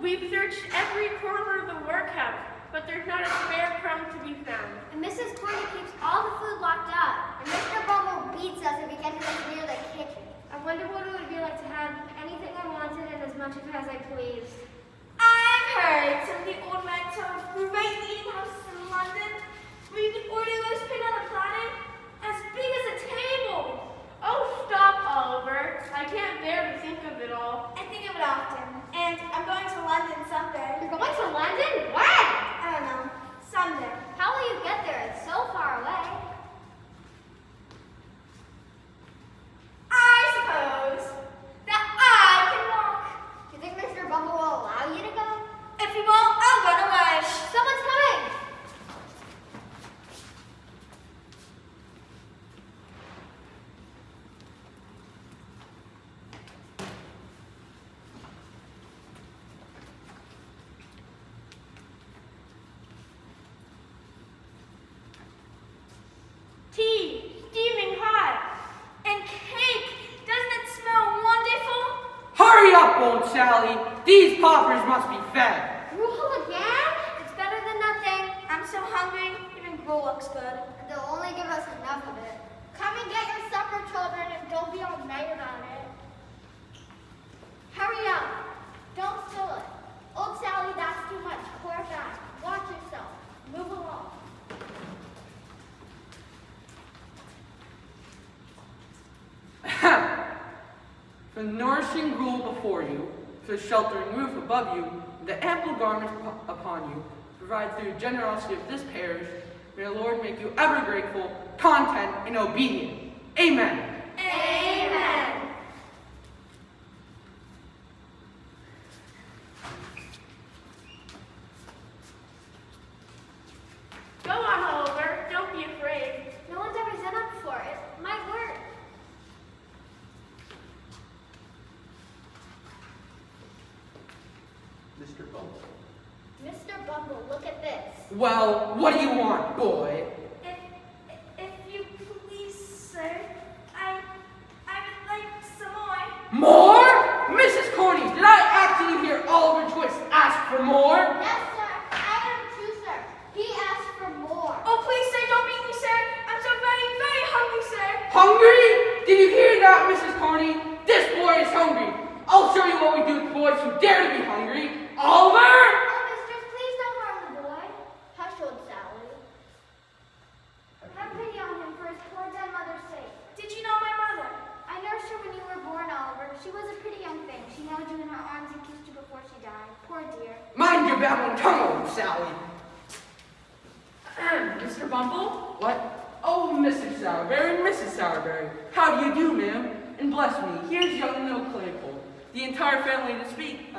We've searched every corner of the workhouse, but there's not a spare crumb to be found. And Mrs. Corney keeps all the food locked up. And Mr. Bumble beats us if we get to this near the kitchen. I wonder what it would be like to have anything I wanted and as much of it as I pleased. I've heard some of the old men tell of great eating houses in London where you can order roast pig on a platter as big as a table. Oh, stop, Oliver. I can't bear to think of it all. I think of it often, and I'm going to London someday. You're going to London? When? I don't know, someday. How will you get there? It's so far away. I suppose that I can walk. Do you think Mr. Bumble will allow you to go? If he won't, I'll run away. Someone's coming! Tea, steaming hot, and cake. Doesn't it smell wonderful? Hurry up, old Sally. These paupers must be fed. Gruel again? It's better than nothing. I'm so hungry. Even gruel looks good. They'll only give us enough of it. Come and get your supper, children, and don't be all night on it. Hurry up. Don't spill it. Old Sally, that's too much. Pour it back. Watch yourself. Move along. For the nourishing gruel before you, for the sheltering roof above you, and the ample garment upon you, provide through the generosity of this parish, may the Lord make you ever grateful, content, and obedient. Amen. Amen. Go on, Oliver. Don't be afraid. No one's ever done it before. It might work. Mr. Bumble. Mr. Bumble, look at this. Well, what do you want, boy? If you please, sir, I would like some more. More? Mrs. Corney, did I actually hear Oliver Twist ask for more? Yes, sir. I am too, sir. He asked for more. Oh, please, sir, don't beat me, sir. I'm so very, very hungry, sir. Hungry? Did you hear that, Mrs. Corney? This boy is hungry. I'll show you what we do with boys who dare to be hungry. Oliver! Oh, mistress, please don't harm the boy. Hush, old Sally. Have pity on him for his poor dead mother's sake. Did you know my mother? I nursed her when you were born, Oliver. She was a pretty young thing. She held you in her arms and kissed you before she died. Poor dear. Mind your babbling tongue, old Sally. Mr. Bumble? What? Oh, Mrs. Sowerberry, Mrs. Sowerberry. How do you do, ma'am? And bless me, here's young Mill Claypole. The entire family to speak.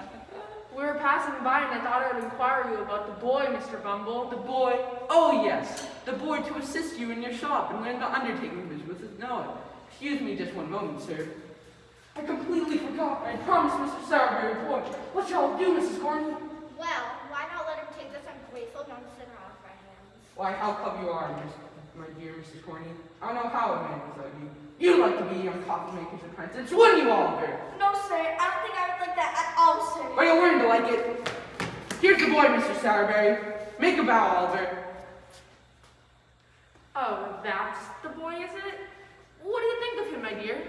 We were passing by and I thought I would inquire you about the boy, Mr. Bumble. The boy? Oh, yes. The boy to assist you in your shop and learn the undertaking business with Noah. Excuse me just one moment, sir. I completely forgot. I promised Mr. Sowerberry a boy. What shall I do, Mrs. Corney? Well, why not let him take this ungrateful young sinner off our hands? Why, how clever you are, my dear Mrs. Corney. I don't know how a man without you. You'd like to be a young coffee maker's apprentice, wouldn't you, Oliver? No, sir. I don't think I would like that at all, sir. Or you'll learn to like it. Here's the boy, Mr. Sowerberry. Make a bow, Oliver. Oh, that's the boy, is it? What do you think of him, my dear?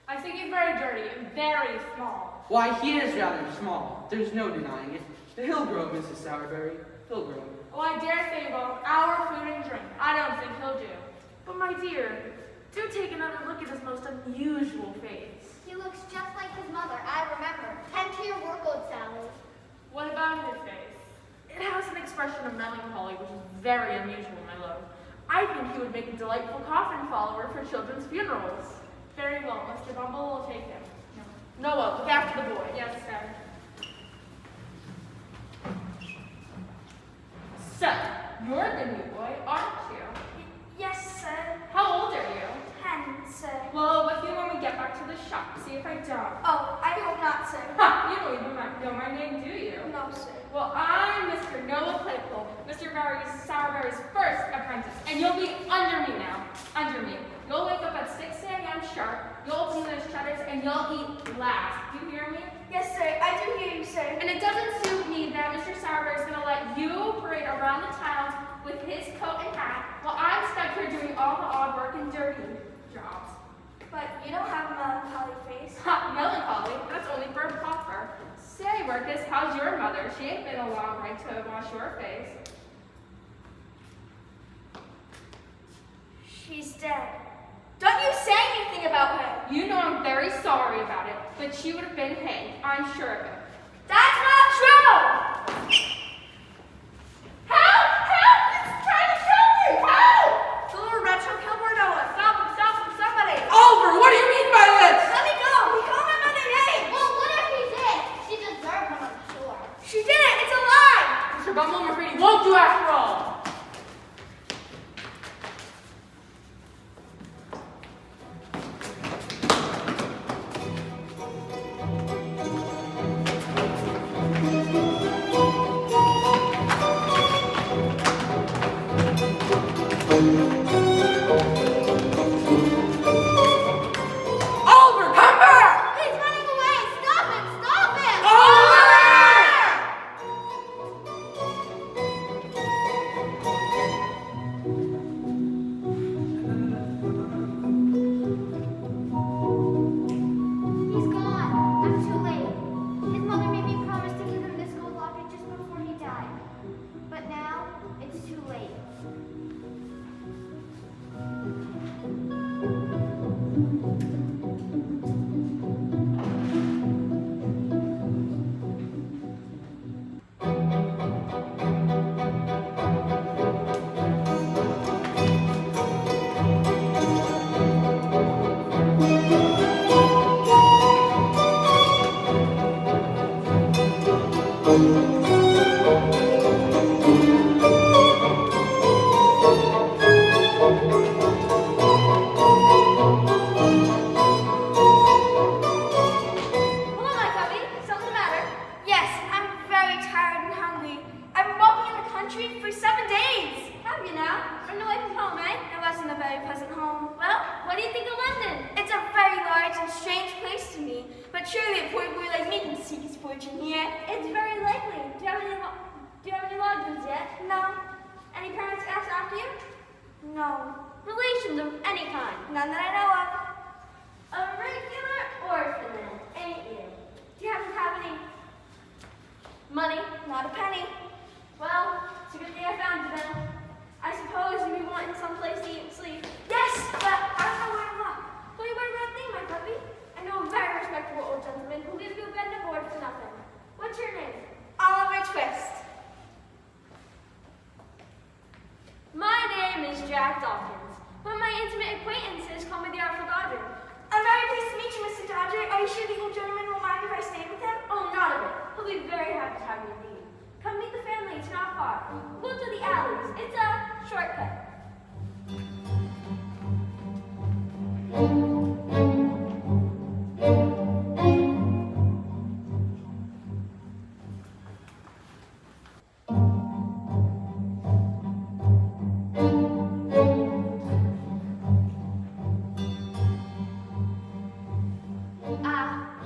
I think he's very dirty and very small. Why, he is rather small. There's no denying it. The Hillgrove, Mrs. Sowerberry. Hillgrove. Oh, I dare say about our food and drink. I don't think he'll do. But my dear, do take another look at his most unusual face. He looks just like his mother, I remember. Tend to your work, old Sally. What about his face? It has an expression of melancholy, which is very unusual, my love. I think he would make a delightful coffin follower for children's funerals. Very well, Mr. Bumble will take him. Noah, look after the boy. Yes, sir. So, you're the new boy, aren't you? Yes, sir. How old are you? 10, sir. Well, with you when we get back to the shop, see if I don't. Oh, I hope not, sir. Ha! You don't even know my name, do you? No, sir. Well, I'm Mr. Noah Claypole, Mr. Sowerberry's first apprentice, and you'll be under me now. Under me. You'll wake up at 6 a.m. sharp, you'll open those shutters, and you'll eat last. Do you hear me? Yes, sir. I do hear you, sir. And it doesn't suit me that Mr. Sauerberg is going to let you parade around the town with his coat and hat while I'm stuck here doing all the odd work and dirty jobs. But you don't have a melancholy face. Ha, melancholy? That's only for a pauper. Say, Workus, how's your mother? She ain't been a long right to wash your face. She's dead. Don't you say anything about her. You know I'm very sorry about it, but she would have been hanged. I'm sure of it. That's not true! Help! Help! It's trying to kill me! Help! The little retro killboard Noah. Stop him, somebody! Oliver, what do you mean by this? Let me go! He called my mother names! Well, what if he did? She deserved them, I'm sure. She did it! It's a lie! Mr. Bumble, I'm afraid he won't do after all. Oliver, come back! He's running away! Stop him! Stop him! He's gone. I'm too late. His mother made me promise to give him this gold locket just before he died. But now, it's too late. Hello, my cubby. Something the matter? Yes, I'm very tired and hungry. I've been walking in the country for 7 days. Have you now? Run away from home, eh? It wasn't a very pleasant home. Well, what do you think of London? It's a very large and strange place to me, but surely a poor boy like me can seek his fortune here. It's very likely. Do you have any lodgings yet? No. Any parents ask after you? No. Relations of any kind? None that I know of. A regular orphan, ain't you? Do you happen to have any money? Not a penny. Well, it's a good thing I found you then. I suppose you'd be wanting some place to eat and sleep. Yes, but I don't know where to look. Don't you worry about a thing, my puppy. I know a very respectable old gentleman who gives you a bed and a board for nothing. What's your name? Oliver Twist. My name is Jack Dawkins, but my intimate acquaintances call me the Artful Dodger. I'm very pleased to meet you, Mr. Dodger. Are you sure the old gentleman will mind if I stay with him? Oh, not a bit. He'll be very happy to have you indeed. Come meet the family. It's not far. Go to the alleys. It's a shortcut.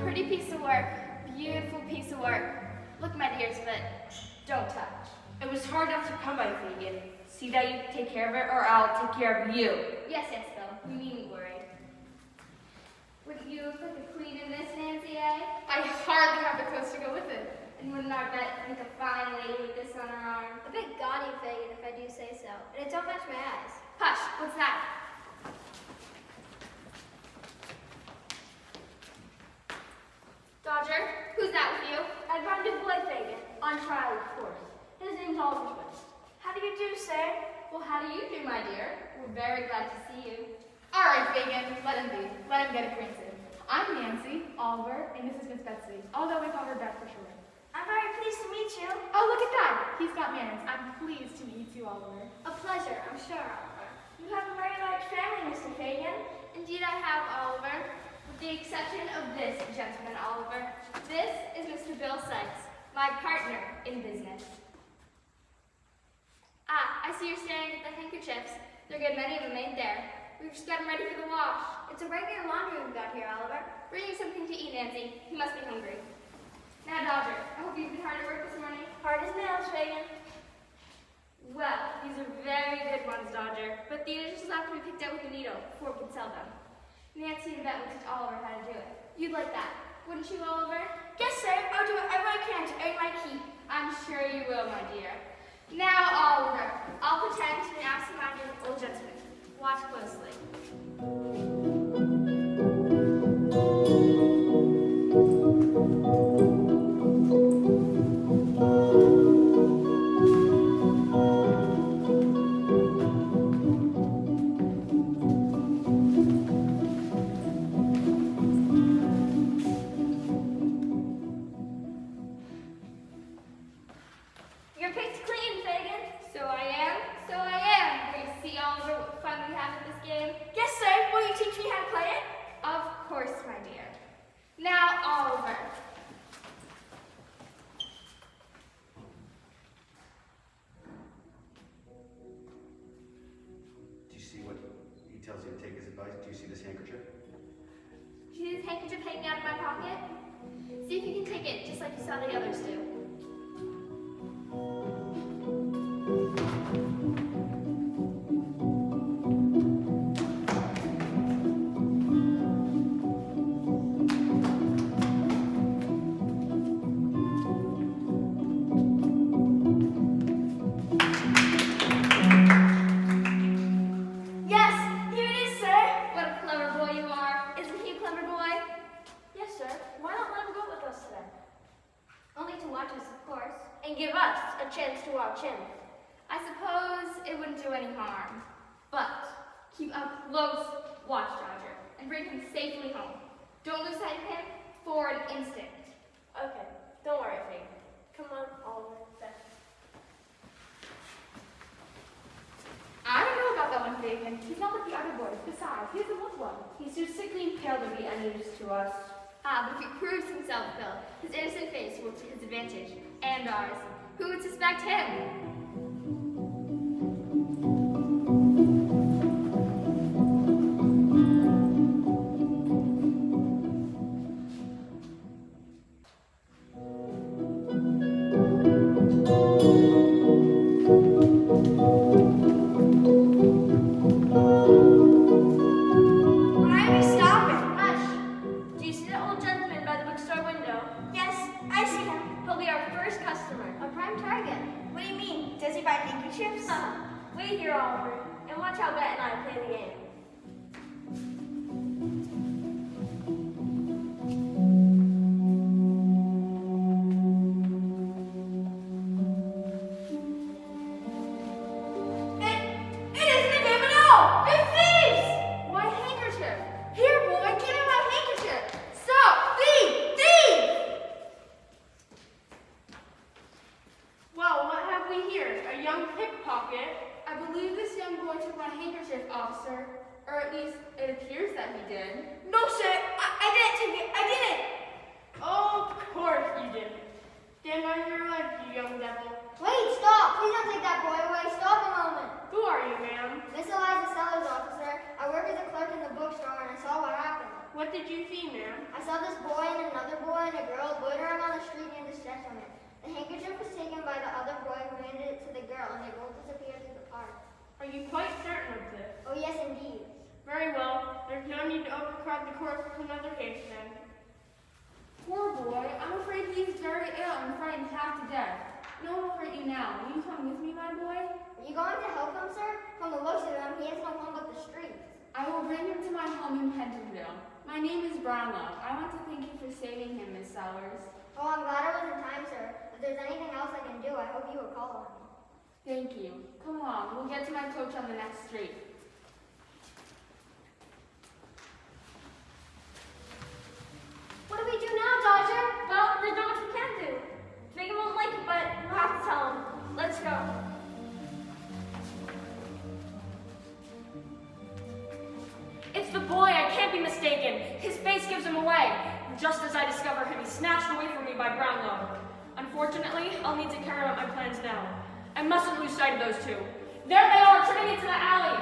Pretty piece of work. Beautiful piece of work. Look, my dears, but don't touch. It was hard enough to come by, Fagin. See that you take care of it, or I'll take care of you. Yes, Bill. You needn't worry. Would you look like a queen in this, Nancy, eh? I hardly have the clothes to go with it. And wouldn't our bet make a fine lady with this on her arm? A bit gaudy, Fagin, if I do say so. And it don't match my eyes. Hush, what's that? Dodger, who's that with you? I found your boy Fagin, on trial, of course. His name's Oliver Twist. How do you do, sir? Well, how do you do, my dear? We're very glad to see you. All right, Fagin, let him be. Let him get acquainted. I'm Nancy, Oliver, and this is Miss Betsy. Although we call her Beth for short. I'm very pleased to meet you. Oh, look at that. He's got manners. I'm pleased to meet you, Oliver. A pleasure, I'm sure, Oliver. You have a very large family, Mr. Fagin. Indeed, I have, Oliver. With the exception of this gentleman, Oliver. This is Mr. Bill Sykes, my partner in business. Ah, I see you're staring at the handkerchiefs. There are a good many of them, ain't there? We've just got them ready for the wash. It's a regular laundry we've got here, Oliver. Bring him something to eat, Nancy. He must be hungry. Now, Dodger, I hope you've been hard at work this morning. Hard as nails, Fagin. Well, these are very good ones, Dodger, but the initials have to be picked out with a needle before we can sell them. Nancy and Bet will teach Oliver how to do it. You'd like that, wouldn't you, Oliver? Yes, sir. I'll do whatever I can to earn my keep. I'm sure you will, my dear. Now, Oliver, I'll pretend to be an absent-minded old gentleman. Watch closely. Your pick's clean, Fagin. So I am. Ready to see, Oliver, what fun we have at this game? Yes, sir. Will you teach me how to play it? Of course, my dear. Now, Oliver. Do you see what he tells you to take his advice? Do you see this handkerchief? See this handkerchief hanging out of my pocket? See if you can take it, just like you saw the others do. Yes, here it is, sir. What a clever boy you are. Isn't he a clever boy? Yes, sir. Why not let him go with us today? Only to watch us, of course. And give us a chance to watch him. I suppose it wouldn't do any harm. But keep a close watch, Dodger, and bring him safely home. Don't lose sight of him for an instant. Okay, don't worry, Fagin. Come on, Oliver. Beth. I don't know about that one, Fagin. He's not like the other boys. Besides, he doesn't look well. He's too sickly and pale to be any use to us. Ah, but if he proves himself, Phil, his innocent face will to his advantage, and ours. Who would suspect him? Why are we stopping? Hush! Do you see that old gentleman by the bookstore window? Yes, I see him. He'll be our first customer. A prime target. What do you mean? Does he buy handkerchiefs? Wait here, Oliver, and watch how Bet and I play the game. It isn't a game at all. You're thieves. Why handkerchief? Here, boy, give me my handkerchief. Stop, thief, thief. Well, what have we here? A young pickpocket? I believe this young boy took my handkerchief, officer. Or at least it appears that he did. No, sir, I didn't take it. I didn't. Oh, of course you didn't. Stand on your legs, you young devil. Wait, stop! Please don't take that boy away. Stop a moment. Who are you, ma'am? Miss Eliza Sellers, officer. I work as a clerk in the bookstore and I saw what happened. What did you see, ma'am? I saw this boy and another boy and a girl loitering on the street near this gentleman. The handkerchief was taken by the other boy who handed it to the girl and they both disappeared through the park. Are you quite certain of this? Oh yes, indeed. Very well. There's no need to overcrowd the court with another case then. Poor boy. I'm afraid he's very ill and frightened half to death. No one will hurt you now. Will you come with me, my boy? Are you going to help him, sir? From the looks of him, he has no home but the streets. I will bring him to my home in Pentonville. My name is Brownlow. I want to thank you for saving him, Miss Sellers. Oh, I'm glad I was in time, sir. If there's anything else I can do, I hope you will call on me. Thank you. Come along. We'll get to my coach on the next street. What do we do now, Dodger? Well, there's not much we can do. Fagin won't like it, but we'll have to tell him. Let's go. It's the boy, I can't be mistaken. His face gives him away. Just as I discover him, he's snatched away from me by Brownlow. Unfortunately, I'll need to carry out my plans now. I mustn't lose sight of those two. There they are, turning into the alley.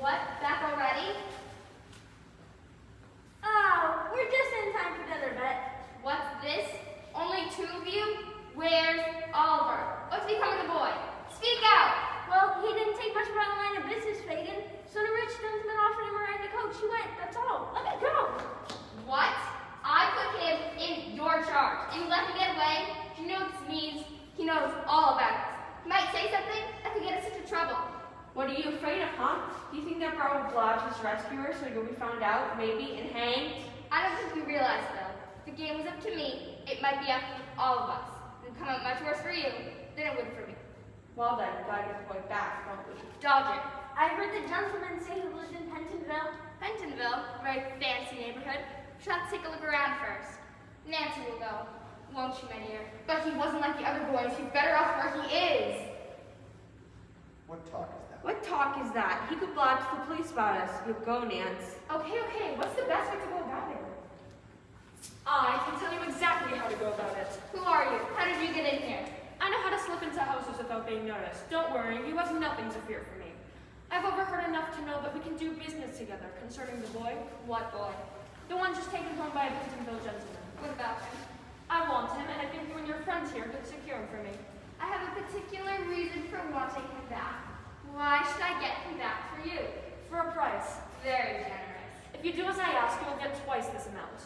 What? Back already? Oh, we're just in time for dinner, Bet. What's this? Only two of you? Where's Oliver? What's become of the boy? Speak out! Well, he didn't take much of our line of business, Fagin. So the rich gentleman offered him a ride in the coach. He went, that's all. Let me go. What? I put him in your charge, and you let him get away? Do you know what this means? He knows all about us. He might say something that could get us into trouble. What are you afraid of, huh? Do you think that bro will blodge his rescuer so you'll be found out, maybe, and hanged? I don't think you realize, though. If the game was up to me, it might be up to all of us. It would come out much worse for you than it would for me. Well then, we gotta get the boy back, don't we? Dodge it. I heard the gentleman say he lived in Pentonville. Pentonville, a very fancy neighborhood. We'll have to take a look around first. Nancy will go, won't you, my dear? But he wasn't like the other boys. He's better off where he is. What talk is that? What talk is that? He could blodge the police about us. You go, Nance. Okay. What's the best way to go about it? I can tell you exactly how to go about it. Who are you? How did you get in here? I know how to slip into houses without being noticed. Don't worry, you have nothing to fear from me. I've overheard enough to know that we can do business together concerning the boy. What boy? The one just taken home by a Pentonville gentleman. What about him? I want him, and I think you and your friends here could secure him for me. I have a particular reason for wanting him back. Why should I get him back for you? For a price. Very generous. If you do as I ask, you will get twice this amount.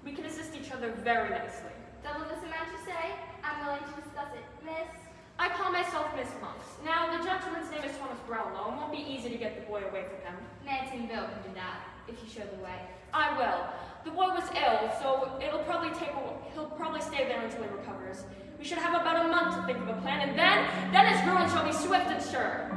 We can assist each other very nicely. Double this amount, you say? I'm willing to discuss it, miss. I call myself Miss Monks. Now, the gentleman's name is Thomas Brownlow, and it won't be easy to get the boy away from him. Nancy and Bill can do that, if you show the way. I will. The boy was ill, so he'll probably stay there until he recovers. We should have about a month to think of a plan, and then his ruin shall be swift and sure.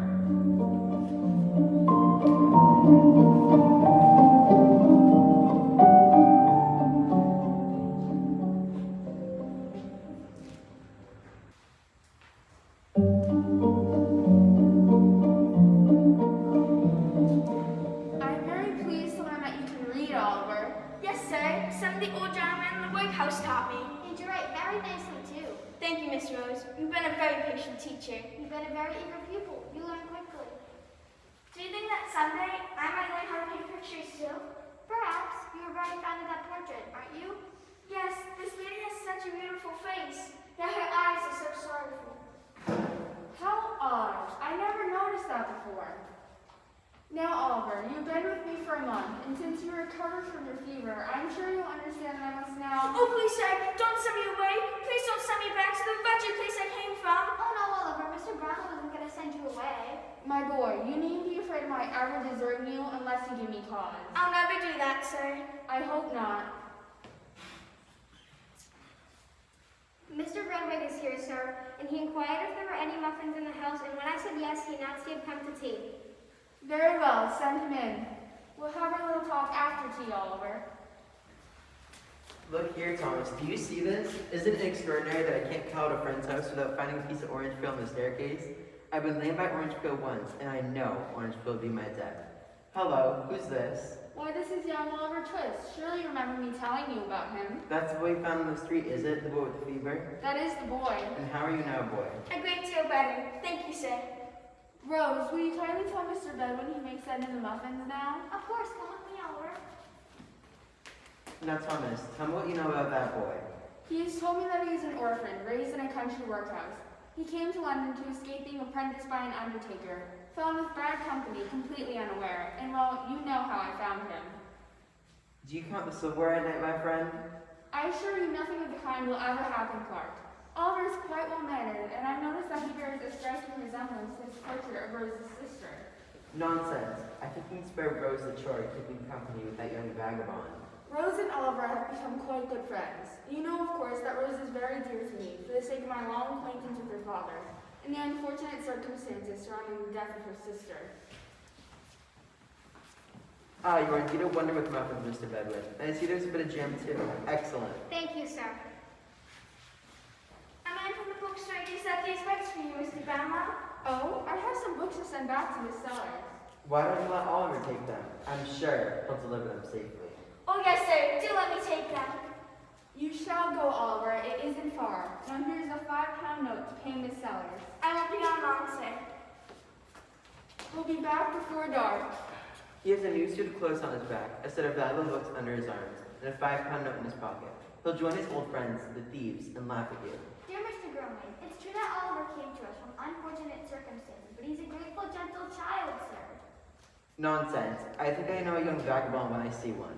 I'm very pleased to learn that you can read, Oliver. Yes, sir. Some of the old gentlemen in the workhouse taught me. And you write very nicely, too. Thank you, Miss Rose. You've been a very patient teacher. You've been a very eager pupil. You learn quickly. Do you think that someday I might learn how to paint pictures too? Perhaps you were very fond of that portrait, aren't you? Yes, this lady has such a beautiful face. Yet her eyes are so sorrowful. How odd. I never noticed that before. Now, Oliver, you've been with me for a month, and since you recovered from your fever, I'm sure you'll understand that I must now— Oh, please, sir, don't send me away. Please don't send me back to the wretched place I came from. Oh no, Oliver, Mr. Brownlow isn't going to send you away. My boy, you needn't be afraid of my ever deserting you unless you give me cause. I'll never do that, sir. I hope not. Mr. Redwig is here, sir, and he inquired if there were any muffins in the house, and when I said yes, he announced he had come to tea. Very well, send him in. We'll have our little talk after tea, Oliver. Look here, Thomas, do you see this? Isn't it extraordinary that I can't call at a friend's house without finding a piece of orange peel on the staircase? I've been laid by orange peel once, and I know orange peel will be my death. Hello, who's this? Why, this is young Oliver Twist. Surely you remember me telling you about him. That's the boy found on the street, is it? The boy with the fever? That is the boy. And how are you now, boy? A great deal better. Thank you, sir. Rose, will you kindly tell Mr. Bedwin he may send in the muffins now? Of course, come with me, Oliver. Now, Thomas, tell me what you know about that boy. He has told me that he is an orphan, raised in a country workhouse. He came to London to escape being apprenticed by an undertaker, fell in with bad company, completely unaware, and well, you know how I found him. Do you count the silverware at night, my friend? I assure you nothing of the kind will ever happen, Clark. Oliver is quite well-mannered, and I've noticed that he bears a striking resemblance to his portrait of Rose's sister. Nonsense. I think you can spare Rose the chore of keeping company with that young vagabond. Rose and Oliver have become quite good friends. You know, of course, that Rose is very dear to me for the sake of my long acquaintance with her father, and the unfortunate circumstances surrounding the death of her sister. Ah, you are indeed a wonder with muffins, Mr. Bedwin. And I see there's a bit of jam, too. Excellent. Thank you, sir. A man from the bookstore gives out these books for you, Mr. Brownlow. Oh, I have some books to send back to Miss Sellers. Why don't you let Oliver take them? I'm sure he'll deliver them safely. Oh, yes, sir. Do let me take them. You shall go, Oliver. It isn't far. Now here's a £5 note to pay Miss Sellers. I won't be gone long, sir. He'll be back before dark. He has a new suit of clothes on his back, a set of valuable books under his arms, and a 5-pound note in his pocket. He'll join his old friends, the thieves, and laugh at you. Dear Mr. Gromley, it's true that Oliver came to us from unfortunate circumstances, but he's a grateful, gentle child, sir. Nonsense. I think I know a young vagabond when I see one.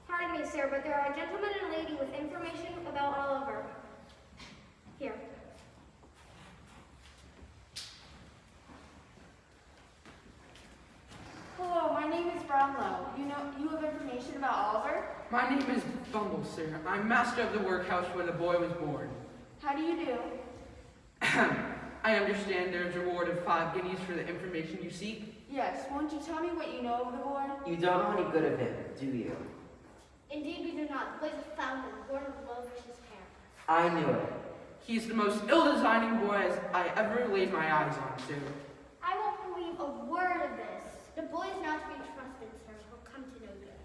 Pardon me, sir, but there are a gentleman and a lady with information about Oliver. Here. Hello, my name is Brownlow. You have information about Oliver? My name is Bumble, sir. I'm master of the workhouse where the boy was born. How do you do? I understand there is a reward of 5 guineas for the information you seek. Yes, won't you tell me what you know of the boy? You don't know any good of him, do you? Indeed, we do not. The boy's a fountain, born of love for his parents. I knew it. He's the most ill-designing boy as I ever laid my eyes on, sir. I won't believe a word of this. The boy is not to be trusted, sir. He'll come to no good.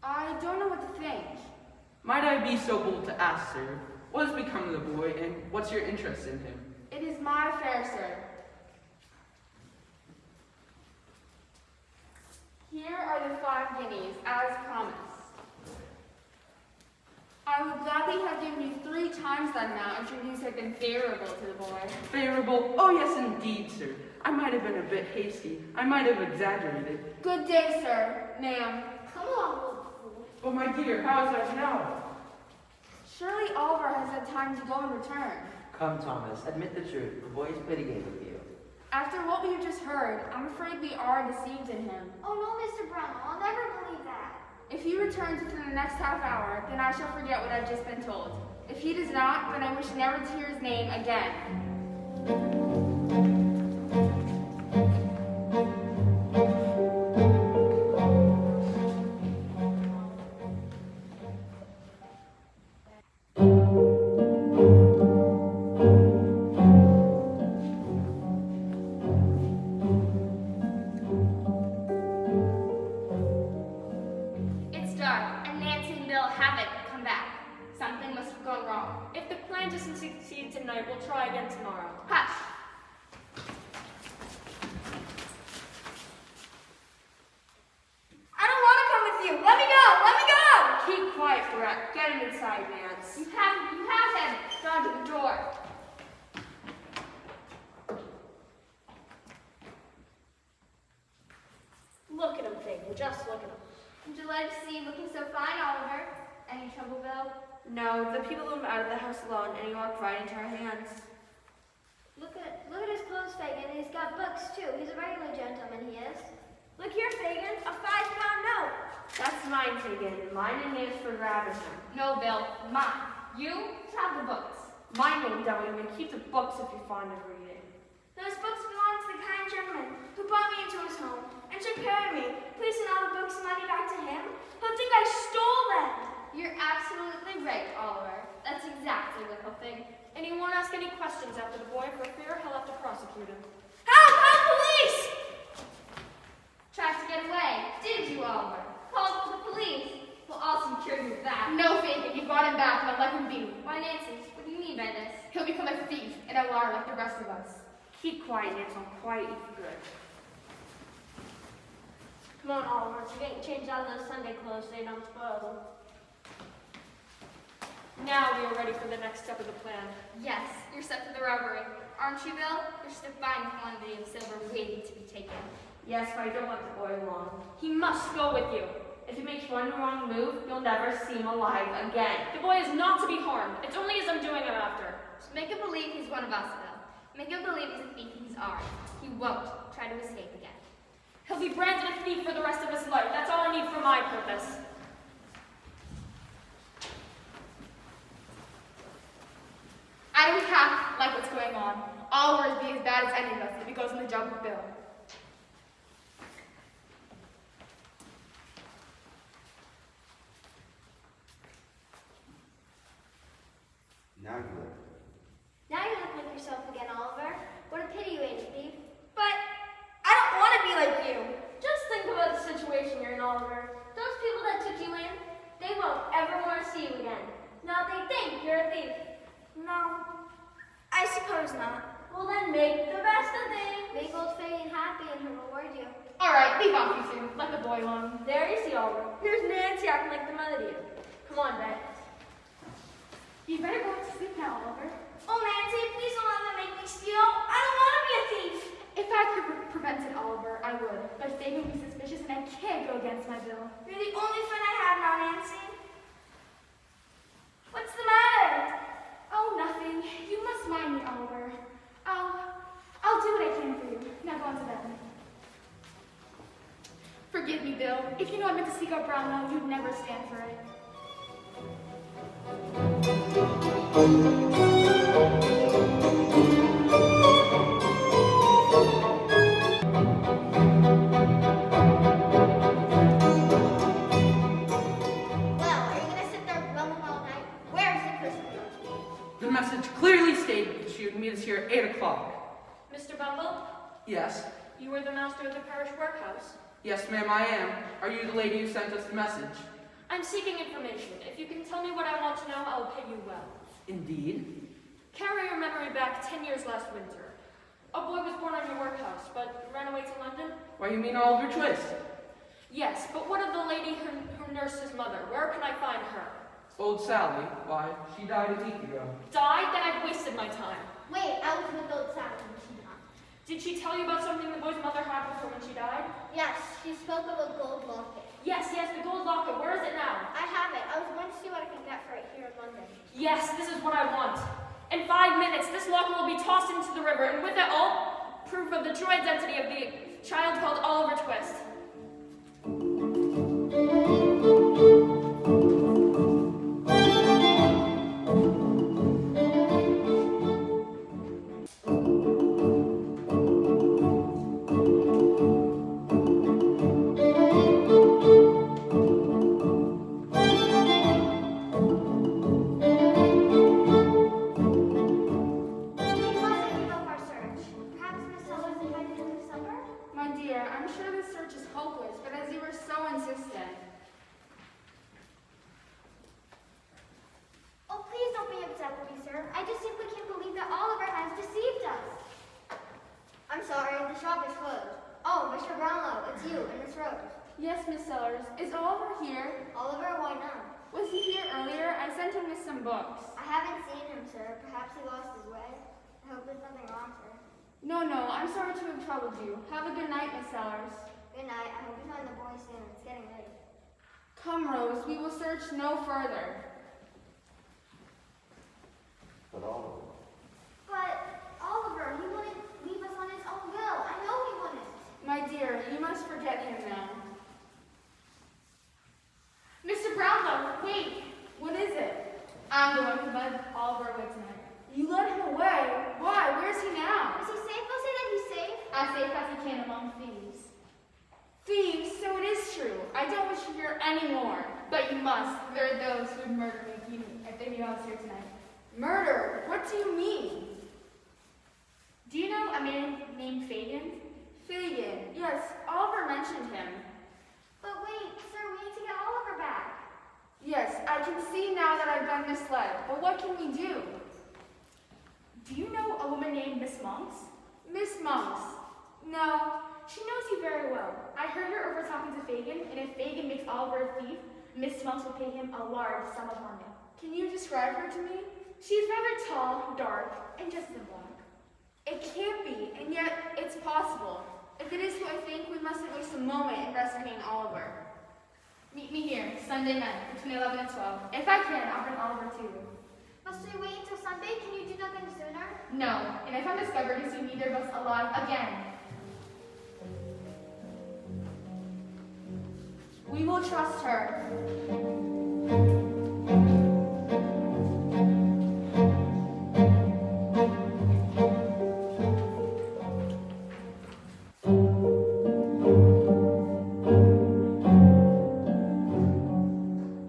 I don't know what to think. Might I be so bold to ask, sir, what has become of the boy, and what's your interest in him? It is my affair, sir. Here are the 5 guineas, as promised. I would gladly have given you 3 times that amount if your news had been favorable to the boy. Favorable? Oh, yes, indeed, sir. I might have been a bit hasty. I might have exaggerated. Good day, sir. Ma'am. Come along, old fool. But my dear, how is that to know? Surely Oliver has had time to go and return. Come, Thomas, admit the truth. The boy is pretty gay with you. After what we have just heard, I'm afraid we are deceived in him. Oh no, Mr. Brownlow, I'll never believe that. If he returns within the next half hour, then I shall forget what I've just been told. If he does not, then I wish never to hear his name again. It's dark, and Nancy and Bill haven't come back. Something must have gone wrong. If the plan doesn't succeed tonight, we'll try again tomorrow. Hush! I don't want to come with you! Let me go! Let me go! Keep quiet, Brett. Get him inside, Nance. You have him! Gone to the door. Look at him, Fagin. Just look at him. I'm delighted to see you looking so fine, Oliver. Any trouble, Bill? No, the people let him out of the house alone, and he walked right into our hands. Look at his clothes, Fagin. He's got books too. He's a regular gentleman, he is. Look here, Fagin, a 5-pound note. That's mine, Fagin, and mine and his for grabbing him. No, Bill. Mine. You have the books. Mine won't doubt him, and keep the books if you're fond of reading. Those books belong to the kind gentleman who brought me into his home and took care of me. Please send all the books and money back to him. He'll think I stole them. You're absolutely right, Oliver. That's exactly what he'll think. And he won't ask any questions after the boy for fear he'll have to prosecute him. Help! Help! Police! Tried to get away, did you, Oliver? Called for the police. Well, I'll secure you of that. No, Fagin, you brought him back, and I'll let him be. Why, Nancy, what do you mean by this? He'll become a thief and a liar like the rest of us. Keep quiet, Nance. I'll quiet you for good. Come on, Oliver. We're getting changed out of those Sunday clothes so you don't spoil them. Now we are ready for the next step of the plan. Yes, you're set for the robbery. Aren't you, Bill? There's just a fine quantity of silver waiting to be taken. Yes, but I don't want the boy along. He must go with you. If he makes one wrong move, you'll never see him alive again. The boy is not to be harmed. It's only as I'm doing him after. Just make him believe he's one of us, Bill. Make him believe he's a thief and he's ours. He won't try to escape again. He'll be branded a thief for the rest of his life. That's all I need for my purpose. I don't half like what's going on. Oliver will be as bad as any of us if he goes on the job with Bill. Now you look. Now you look like yourself again, Oliver. What a pity you ain't a thief. But I don't want to be like you. Just think about the situation you're in, Oliver. Those people that took you in, they won't ever want to see you again. Now they think you're a thief. No, I suppose not. Well then, Make old Fagin happy and he'll reward you. All right, leave off, you two. Let the boy alone. There you see, Oliver. Here's Nancy acting like the mother to you. Come on, Bet. You better go to sleep now, Oliver. Oh, Nancy, please don't let them make me steal. I don't want to be a thief. If I could prevent it, Oliver, I would. But Fagin will be suspicious and I can't go against my bill. You're the only friend I have now, Nancy. What's the matter? Oh, nothing. You must mind me, Oliver. I'll do what I can for you. Now go on to bed. Forgive me, Bill. If you know I meant to seek out Brownlow, you'd never stand for it. Well, are you gonna sit there grumbling all night? Where's the Christmas tree? The message clearly stated that she would meet us here at 8 o'clock. Mr. Bumble, Yes? you are the master of the parish workhouse. Yes, ma'am, I am. Are you the lady who sent us the message? I'm seeking information. If you can tell me what I want to know, I'll pay you well. Indeed. Carry your memory back 10 years last winter. A boy was born on your workhouse, but ran away to London? Why, you mean Oliver Twist? Yes, but what of the lady who nursed his mother? Where can I find her? Old Sally. Why, she died a week ago. Died? Then I've wasted my time. Wait, I was with old Sally when she died. Did she tell you about something the boy's mother had with her when she died? Yes, she spoke of a gold locket. Yes, the gold locket. Where is it now? I have it. I was going to see what I can get for it here in London. Yes, this is what I want. In 5 minutes, this locket will be tossed into the river, and with it all, proof of the true identity of the child called Oliver Twist. We mustn't give up our search. Perhaps Miss Sellers invited you to supper? My dear, I'm sure this search is hopeless, but as you were so insistent. Oh, please don't be upset with me, sir. I just simply can't believe that Oliver has deceived us. I'm sorry, the shop is closed. Oh, Mr. Brownlow, it's you and Miss Rose. Yes, Miss Sellers. Is Oliver here? Oliver, why not? Was he here earlier? I sent him with some books. I haven't seen him, sir. Perhaps he lost his way. I hope there's nothing wrong, sir. No, I'm sorry to have troubled you. Have a good night, Miss Sellers. Good night. I hope you find the boy soon. It's getting late. Come, Rose, we will search no further. But Oliver, But, Oliver, he wouldn't leave us on his own will. I know he wouldn't. My dear, you must forget him now. Mr. Brownlow, wait! What is it? I'm the one who led Oliver away tonight. You led him away? Why? Where's he now? Is he safe? They'll say that he's safe. As safe as he can among thieves. Thieves, so it is true. I don't wish to hear any more. But you must. There are those who would murder me if they knew I was here tonight. Murder? What do you mean? Do you know a man named Fagin? Fagin, yes, Oliver mentioned him. But wait, sir, we need to get Oliver back. Yes, I can see now that I've been misled, but what can we do? Do you know a woman named Miss Monks? Miss Monks? No, she knows you very well. I heard her over talking to Fagin, and if Fagin makes Oliver a thief, Miss Monks will pay him a large sum of money. Can you describe her to me? She's rather tall, dark, and just in black. It can't be, and yet it's possible. If it is who I think, we mustn't waste a moment in rescuing Oliver. Meet me here, Sunday night, between 11 and 12. If I can, I'll bring Oliver to you. Must we wait until Sunday? Can you do nothing sooner? No, and if I'm discovered, you see neither of us alive again. We will trust her.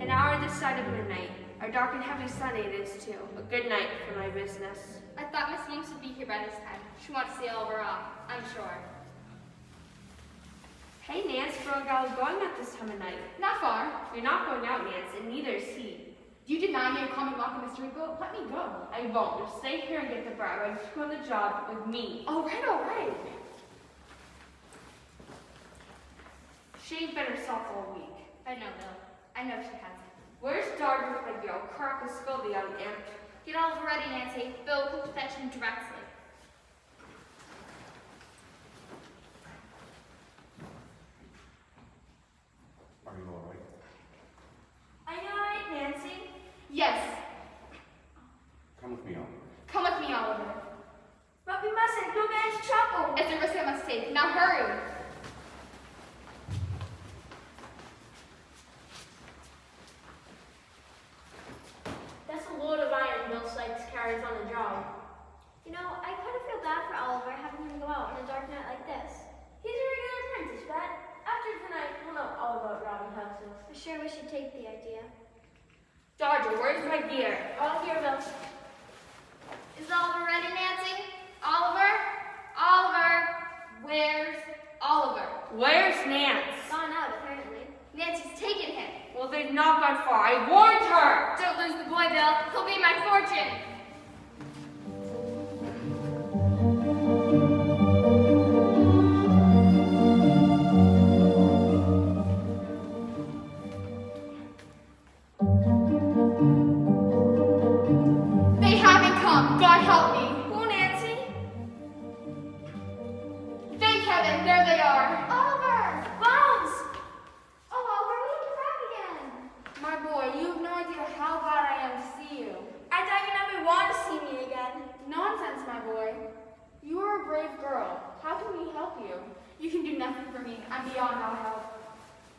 An hour this side of midnight. Our dark and heavy Sunday it is too. A good night for my business. I thought Miss Monks would be here by this time. She wants to see Oliver off, I'm sure. Hey, Nance, where are you going at this time of night? Not far. You're not going out, Nance, and neither is he. Do you deny me a common lock in Mr. Rico? Let me go. I won't. You'll stay here and get the bribe. I just go on the job with me. All right. She ain't been herself all week. I know, Bill. I know she hasn't. Where's Dodger with my girl? Crack his skull the young imp. Get Oliver ready, Nancy. Bill will fetch him directly. Are you all right? Are you alright, Nancy? Yes. Come with me, Oliver. Come with me, Oliver. But we mustn't. We'll get into trouble. It's a risk I must take. Now hurry. That's a load of iron Bill Sykes carries on the job. You know, I kind of feel bad for Oliver having him go out on a dark night like this. He's a regular apprentice, bet. After tonight, we'll know all about robbing houses. I'm sure we should take the idea. Dodger, where's my gear? All here, Bill. Is Oliver ready, Nancy? Oliver? Oliver? Where's Oliver? Where's Nance? Gone out, apparently. Nancy's taken him. Well, they've not gone far. I warned her! Don't lose the boy, Bill. He'll be my fortune. They haven't come. God help me. Who, Nancy? Thank heaven, there they are. Oliver! Bones! Oh, Oliver, we are back again. My boy, you have no idea how glad I am to see you. I thought you never want to see me again. Nonsense, my boy. You are a brave girl. How can we help you? You can do nothing for me. I'm beyond all help.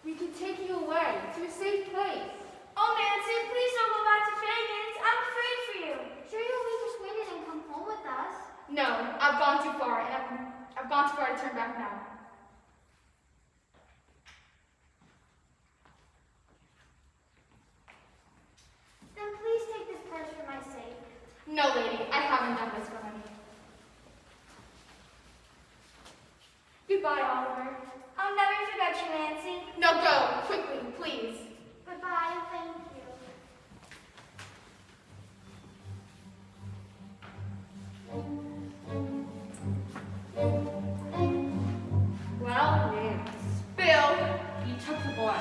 We can take you away to a safe place. Oh, Nancy, please don't go back to Fagin's. I'm afraid for you. Sure you'll be persuaded and come home with us. No, I've gone too far, and I've gone too far to turn back now. Then please take this purse for my sake. No, lady, I haven't done this for money. Goodbye, Oliver. I'll never forget you, Nancy. No, go, quickly, please. Goodbye, thank you. Well, Nance. Bill, You took the boy.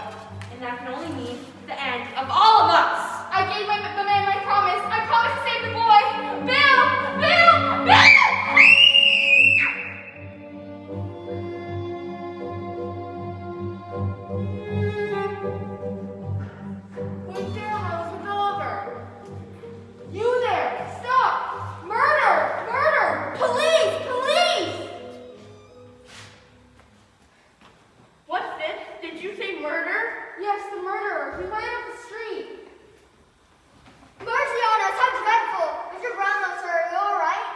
And that can only mean the end of all of us! I gave the man my promise. I promised to save the boy. Bill! Bill! Bill! What the hell is over? You there! Stop! Murder! Murder! Police! Police! What, Finn? Did you say murder? Yes, the murderer. He ran up the street. Mercy on us, how dreadful! Mr. Brownlow, sir, are you alright?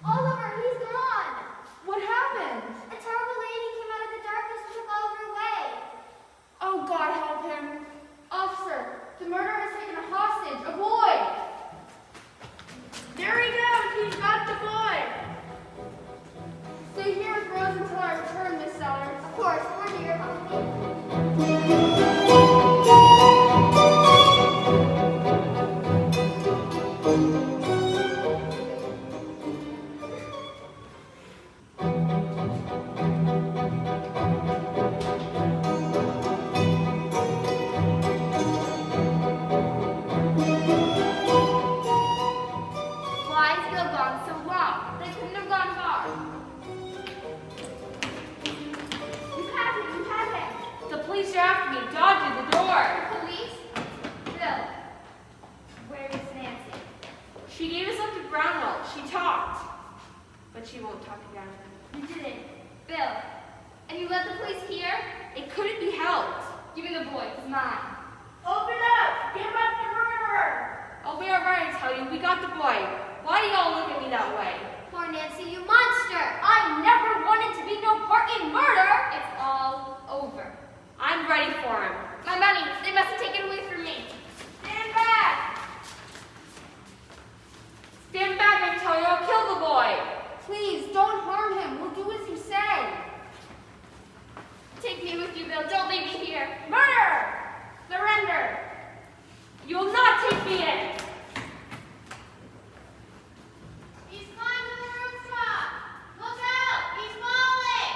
Oliver, he's gone! What happened? A terrible lady came out of the darkness and took Oliver away. Oh, God help him. Officer, the murderer has taken a hostage, a boy. There he goes. He's got the boy. Stay here with Rose until I return, Miss Sellers. Of course, we're here, come with me. Why is Bill gone so long? They couldn't have gone far. You have him! The police are after me. Dodge at the door. Police? Bill, where is Nancy? She gave us up to Brownwell. She talked. But she won't talk again. You didn't. Bill, and you let the police here? It couldn't be helped. Give me the boy. He's mine. Open up! Give up the murderer! Oh, we are right, I tell you. We got the boy. Why do y'all look at me that way? Poor Nancy, you monster! I never wanted to be no part in murder! It's all over. I'm ready for him. My money. They must have taken it away from me. Stand back! Stand back, I tell you. I'll kill the boy. Please, don't harm him. We'll do as you say. Take me with you, Bill. Don't leave me here. Murder! Surrender. You will not take me in. He's climbed to the rooftop. Look out! He's falling!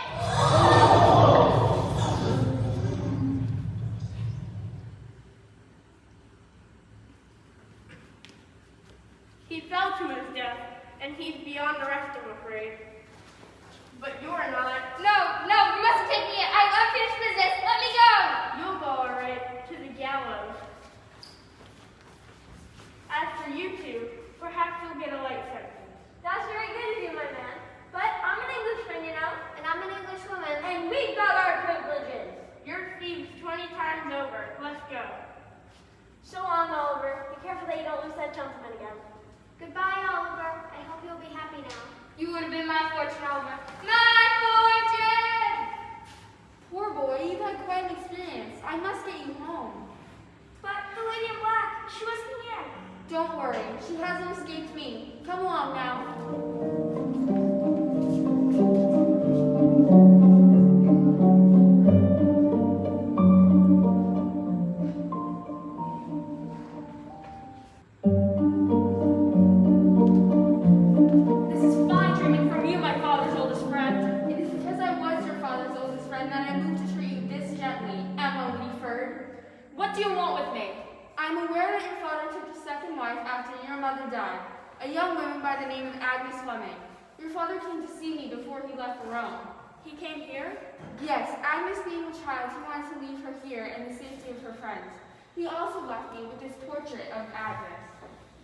wife after your mother died, a young woman by the name of Agnes Fleming. Your father came to see me before he left for Rome. He came here? Yes, Agnes being a child, he wanted to leave her here in the safety of her friends. He also left me with this portrait of Agnes.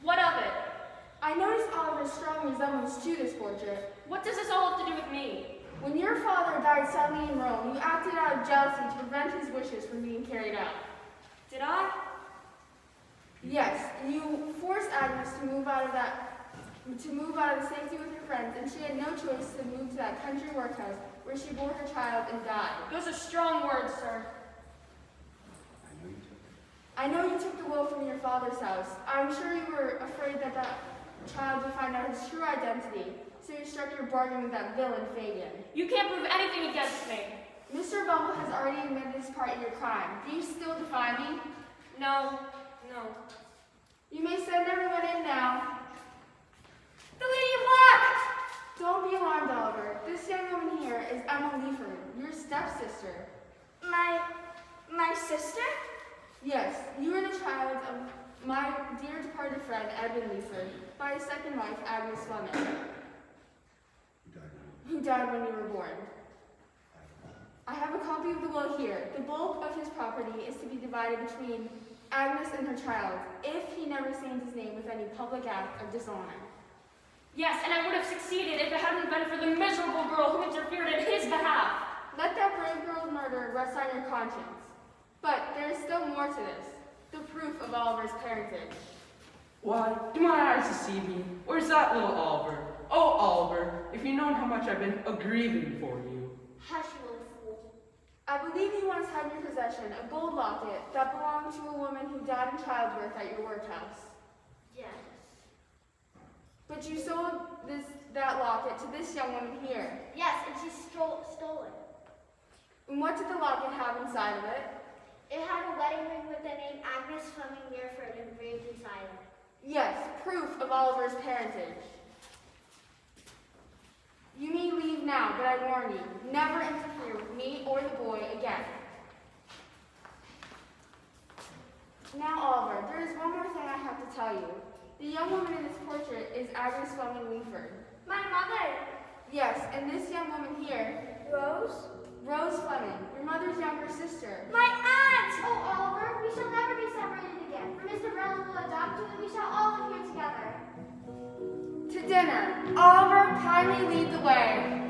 What of it? I noticed Oliver's strong resemblance to this portrait. What does this all have to do with me? When your father died suddenly in Rome, you acted out of jealousy to prevent his wishes from being carried out. Did I? Yes, you forced Agnes to move out of the safety with her friends, and she had no choice to move to that country workhouse where she bore her child and died. Those are strong words, sir. I know you took the will from your father's house. I'm sure you were afraid that that child would find out his true identity, so you struck your bargain with that villain Fagin. You can't prove anything against me. Mr. Bumble has already admitted his part in your crime. Do you still defy me? No. You may send everyone in now. The lady in black! Don't be alarmed, Oliver. This young woman here is Emma Leaford, your stepsister. My sister? Yes, you are the child of my dear departed friend, Edwin Leaford, by his second wife, Agnes Fleming, who died when you were born. I have a copy of the will here. The bulk of his property is to be divided between Agnes and her child, if he never stains his name with any public act of dishonor. Yes, and I would have succeeded if it hadn't been for the miserable girl who interfered in his behalf. Let that brave girl's murder rest on your conscience. But there is still more to this, the proof of Oliver's parentage. Why, do my eyes deceive me? Where's that little Oliver? Oh, Oliver, if you'd known how much I've been a-grieving for you. Hush, you little fool. I believe you once had in your possession a gold locket that belonged to a woman who died in childbirth at your workhouse. Yes. But you sold that locket to this young woman here. Yes, and she stole it. And what did the locket have inside of it? It had a wedding ring with the name Agnes Fleming Learford engraved inside it. Yes, proof of Oliver's parentage. You may leave now, but I warn you, never interfere with me or the boy again. Now, Oliver, there is one more thing I have to tell you. The young woman in this portrait is Agnes Fleming Leaford. My mother! Yes, and this young woman here, Rose? Rose Fleming, your mother's younger sister. My aunt! Oh, Oliver, we shall never be separated again, for Mr. Brown will adopt you and we shall all live here together. To dinner. Oliver, kindly lead the way.